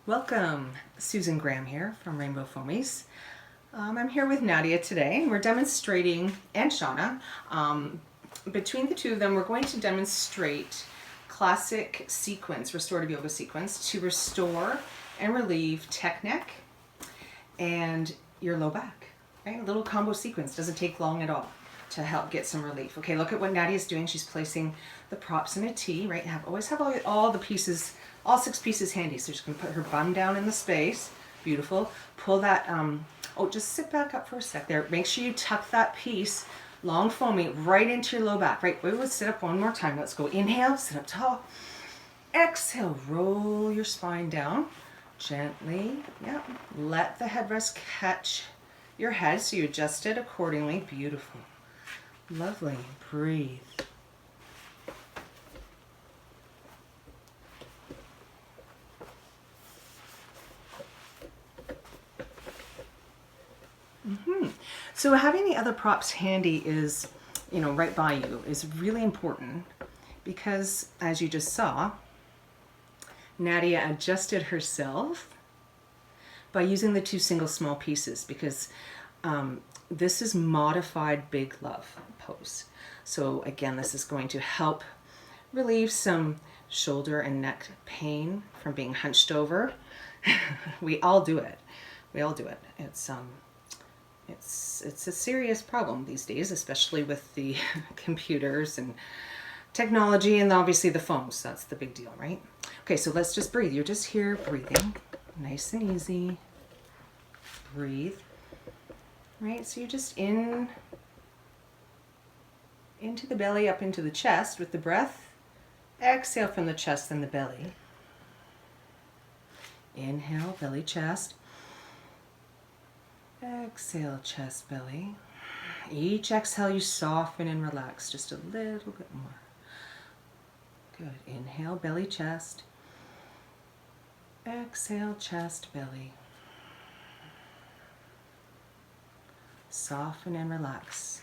Welcome, Susan Graham here from Rainbow Foamies. I'm here with Nadia today. We're demonstrating, and Shauna, between the two of them, we're going to demonstrate classic sequence, restorative yoga sequence, to restore and relieve tech neck and your low back. Right? A little combo sequence, doesn't take long at all to help get some relief. Okay, look at what Nadia's doing. She's placing the props in a T, right? Always have all the pieces, all 6 pieces handy. So she's gonna put her bum down in the space. Beautiful. Pull that, just sit back up for a sec there. Make sure you tuck that piece, long foamy, right into your low back, right? Wait, let's sit up one more time. Let's go. Inhale, sit up tall. Exhale, roll your spine down gently. Yep. Let the headrest catch your head so you adjust it accordingly. Beautiful. Lovely. Breathe. So having the other props handy is, right by you is really important because, as you just saw, Nadia adjusted herself by using the 2 single small pieces because this is modified big love pose. So again, this is going to help relieve some shoulder and neck pain from being hunched over. We all do it. We all do it. It's a serious problem these days, especially with the computers and technology and obviously the phones. That's the big deal, right? Okay, so let's just breathe. You're just here breathing, nice and easy. Breathe. Right, so you're just into the belly, up into the chest with the breath. Exhale from the chest and the belly. Inhale, belly, chest. Exhale, chest, belly. Each exhale you soften and relax just a little bit more. Good. Inhale, belly, chest. Exhale, chest, belly. Soften and relax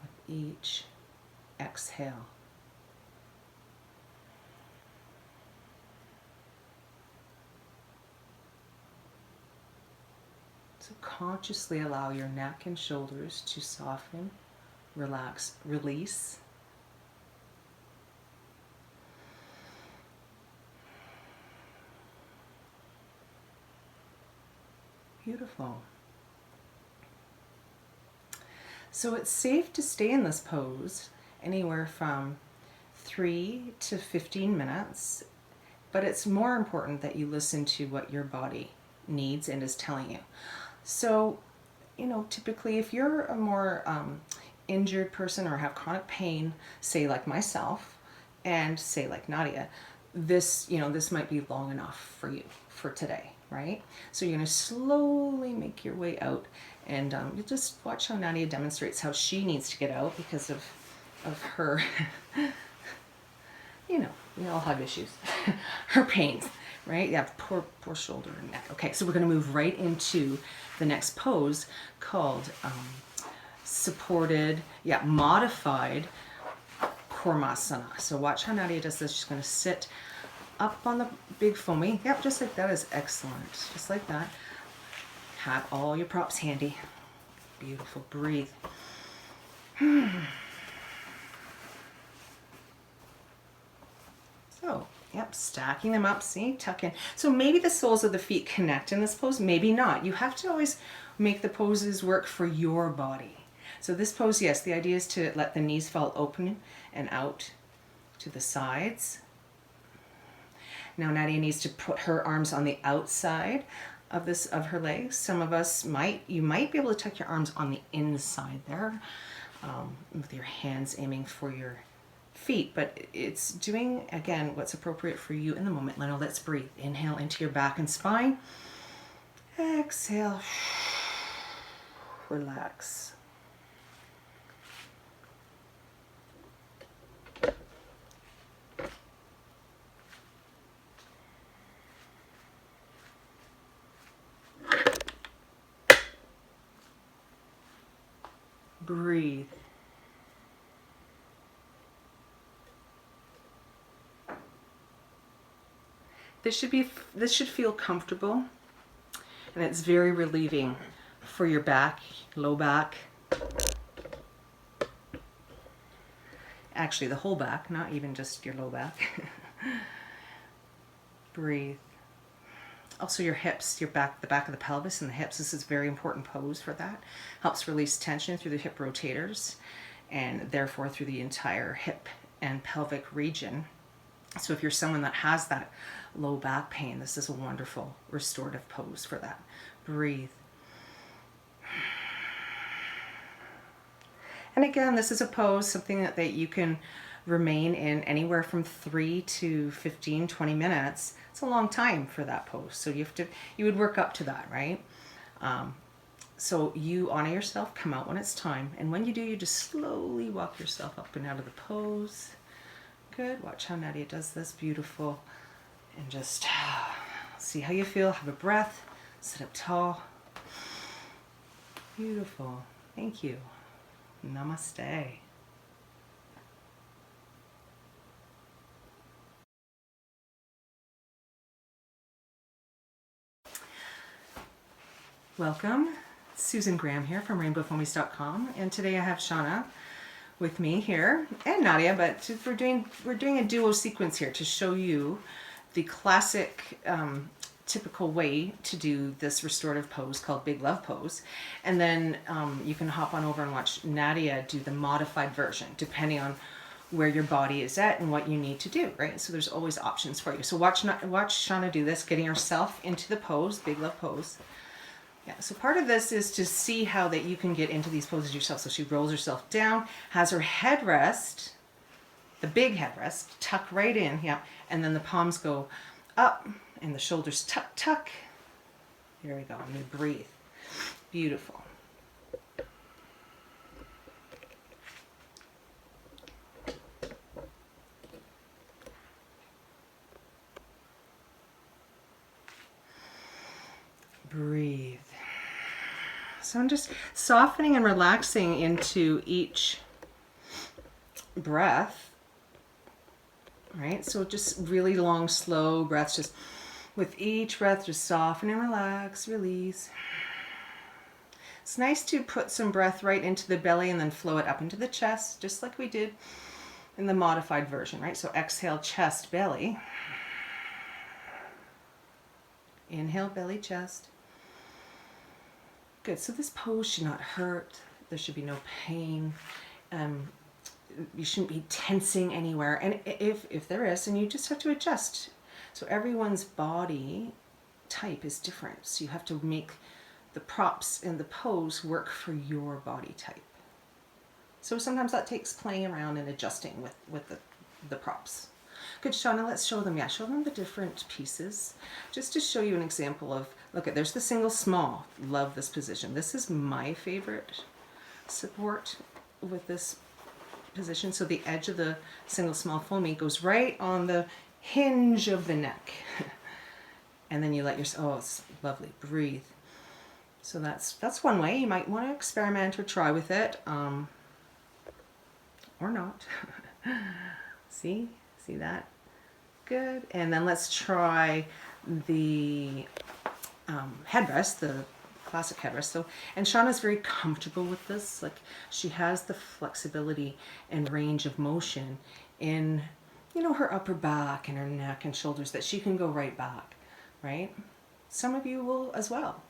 with each exhale. So consciously allow your neck and shoulders to soften, relax, release. Beautiful. So it's safe to stay in this pose anywhere from 3 to 15 minutes, but it's more important that you listen to what your body needs and is telling you. So, typically if you're a more injured person or have chronic pain, say like myself, and say like Nadia, this might be long enough for you for today, right? So you're going to slowly make your way out, and you just watch how Nadia demonstrates how she needs to get out because of her, we all have issues, her pains. Right? Yeah, poor shoulder and neck. Okay, so we're going to move right into the next pose called modified Kurmasana. So watch how Nadia does this. She's going to sit up on the big foamy. Yep, just like that is excellent. Just like that. Have all your props handy. Beautiful. Breathe. So, yep, stacking them up, see, tuck in. So maybe the soles of the feet connect in this pose, maybe not. You have to always make the poses work for your body. So this pose, yes, the idea is to let the knees fall open and out to the sides. Now Nadia needs to put her arms on the outside of her legs. Some of us you might be able to tuck your arms on the inside there, with your hands aiming for your feet, but it's doing, again, what's appropriate for you in the moment. Now let's breathe. Inhale into your back and spine. Exhale. Relax. Breathe. This should feel comfortable, and it's very relieving for your back, low back. Actually, the whole back, not even just your low back. Breathe. Also your hips, your back, the back of the pelvis and the hips. This is a very important pose for that. Helps release tension through the hip rotators and therefore through the entire hip and pelvic region. So if you're someone that has that low back pain, this is a wonderful restorative pose for that. Breathe. And again, this is a pose, something that you can remain in anywhere from 3 to 15, 20 minutes. It's a long time for that pose. So you would work up to that, right? So you honor yourself, come out when it's time. And when you do, you just slowly walk yourself up and out of the pose. Good. Watch how Nadia does this. Beautiful. And just see how you feel. Have a breath. Sit up tall. Beautiful. Thank you. Namaste. Welcome. Susan Graham here from rainbowfoamies.com, and today I have Shauna with me here and Nadia, but we're doing a duo sequence here to show you the classic typical way to do this restorative pose called Big Love Pose, and then you can hop on over and watch Nadia do the modified version depending on where your body is at and what you need to do, right? So there's always options for you. So watch Shauna do this, getting herself into the pose, Big Love Pose. Yeah, so part of this is to see how that you can get into these poses yourself. So she rolls herself down, has her headrest, the big headrest, tuck right in, yeah, and then the palms go up and the shoulders tuck, tuck. There we go, and you breathe. Beautiful. Breathe. So I'm just softening and relaxing into each breath, right? So just really long, slow breaths, just with each breath, just soften and relax, release. It's nice to put some breath right into the belly and then flow it up into the chest, just like we did in the modified version, right? So exhale, chest, belly. Inhale, belly, chest. Good. So this pose should not hurt. There should be no pain. You shouldn't be tensing anywhere. And if there is, then you just have to adjust. So everyone's body type is different. So you have to make the props in the pose work for your body type. So sometimes that takes playing around and adjusting with the props. Good, Shauna, let's show them. Yeah, show them the different pieces. Just to show you an example of, look, there's the single small. Love this position. This is my favorite support with this position. So the edge of the single small foamy goes right on the hinge of the neck. And then you let yourself, oh, it's lovely, breathe. So that's one way. You might want to experiment or try with it, or not. See that? Good. And then let's try the headrest, the classic headrest. So, and Shauna's very comfortable with this. Like, she has the flexibility and range of motion in, you know, her upper back and her neck and shoulders that she can go right back, right? Some of you will as well,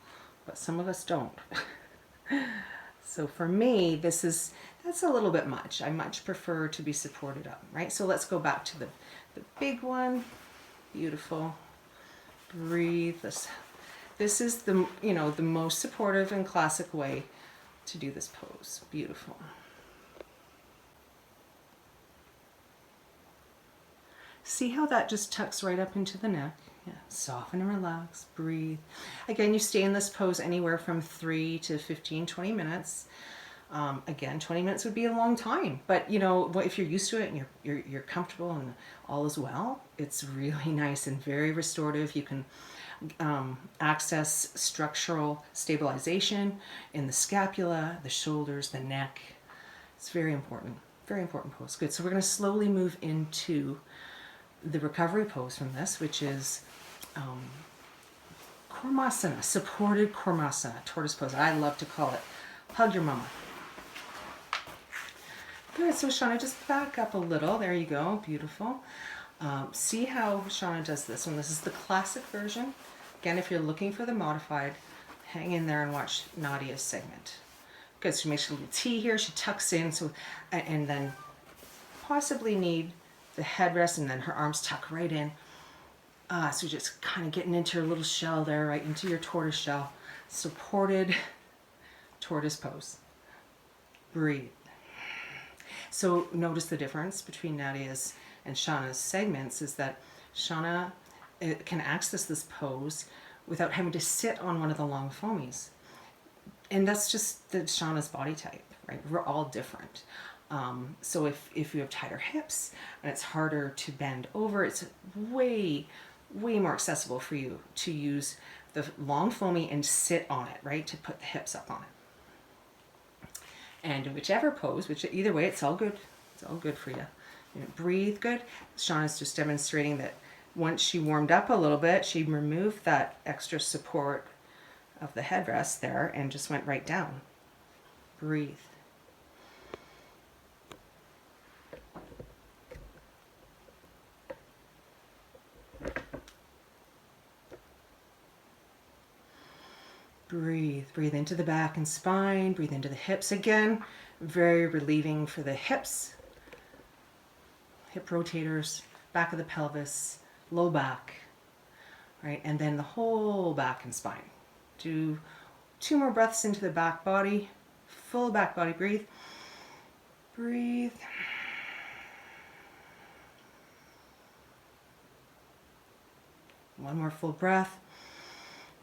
but some of us don't. So for me, that's a little bit much. I much prefer to be supported up, right? So let's go back to the big one. Beautiful. Breathe. This is the, you know, the most supportive and classic way to do this pose. Beautiful. See how that just tucks right up into the neck? Yeah. Soften and relax. Breathe. Again, you stay in this pose anywhere from 3 to 15, 20 minutes. Again, 20 minutes would be a long time, but you know, if you're used to it and you're comfortable and all is well, it's really nice and very restorative. You can access structural stabilization in the scapula, the shoulders, the neck. It's very important pose. Good. So we're going to slowly move into the recovery pose from this, which is Kurmasana, supported Kurmasana, tortoise pose. I love to call it hug your mama. Good, so Shauna, just back up a little. There you go, beautiful. See how Shauna does this one. This is the classic version. Again, if you're looking for the modified, hang in there and watch Nadia's segment. Good, so she makes a little T here, she tucks in, so, and then possibly need the headrest, and then her arms tuck right in. So just kind of getting into your little shell there, right into your tortoise shell. Supported tortoise pose. Breathe. So notice the difference between Nadia's and Shauna's segments is that Shauna can access this pose without having to sit on one of the long foamies. And that's just Shauna's body type, right? We're all different. So if you have tighter hips and it's harder to bend over, it's way more accessible for you to use the long foamy and sit on it, right? To put the hips up on it. And whichever pose, either way, it's all good. It's all good for you. Breathe good. Shauna's just demonstrating that once she warmed up a little bit, she removed that extra support of the headrest there and just went right down. Breathe. Breathe. Breathe into the back and spine. Breathe into the hips again. Very relieving for the hips. Hip rotators, back of the pelvis, low back, right? And then the whole back and spine. Do 2 more breaths into the back body. Full back body. Breathe. Breathe. One more full breath.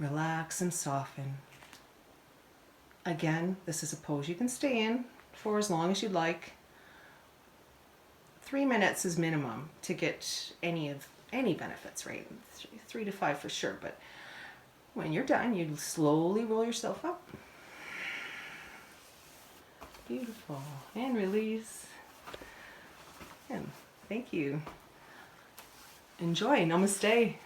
Relax and soften. Again, this is a pose you can stay in for as long as you'd like. 3 minutes is minimum to get any benefits, right? 3 to 5 for sure, but when you're done, you slowly roll yourself up. Beautiful. And release. And thank you. Enjoy. Namaste.